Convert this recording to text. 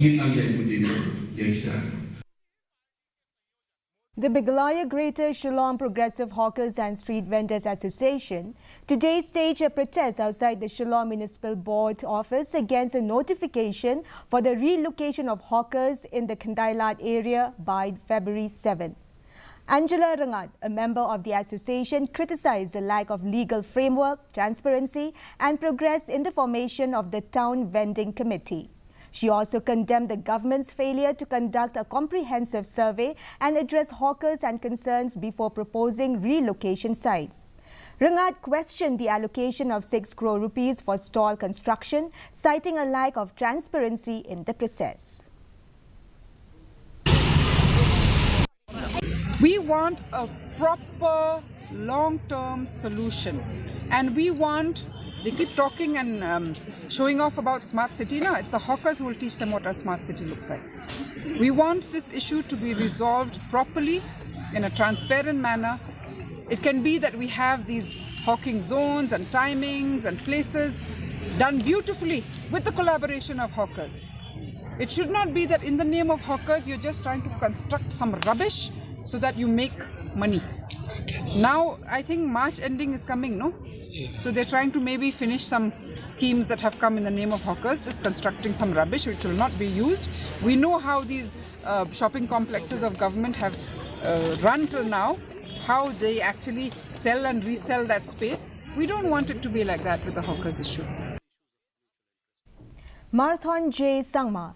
The Biglaya Greater Shillong Progressive Hawkers and Street Vendors Association today staged a protest outside the Shillong Municipal Board office against a notification for the relocation of hawkers in the Kandailat area by February 7. Angela Rangat, a member of the association, criticized the lack of legal framework, transparency and progress in the formation of the Town Vending Committee. She also condemned the government's failure to conduct a comprehensive survey and address hawkers and concerns before proposing relocation sites. Rangat questioned the allocation of 6 crore rupees for stall construction, citing a lack of transparency in the process. We want a proper long-term solution, and we want. They keep talking and showing off about smart city. No, it's the hawkers who will teach them what a smart city looks like. We want this issue to be resolved properly in a transparent manner. It can be that we have these hawking zones and timings and places done beautifully with the collaboration of hawkers. It should not be that in the name of hawkers, you're just trying to construct some rubbish so that you make money. Now, I think March ending is coming, no? So they're trying to maybe finish some schemes that have come in the name of hawkers, just constructing some rubbish which will not be used. We know how these shopping complexes of government have run till now, how they actually sell and resell that space. We don't want it to be like that with the hawkers issue. Marathon J. Sangma,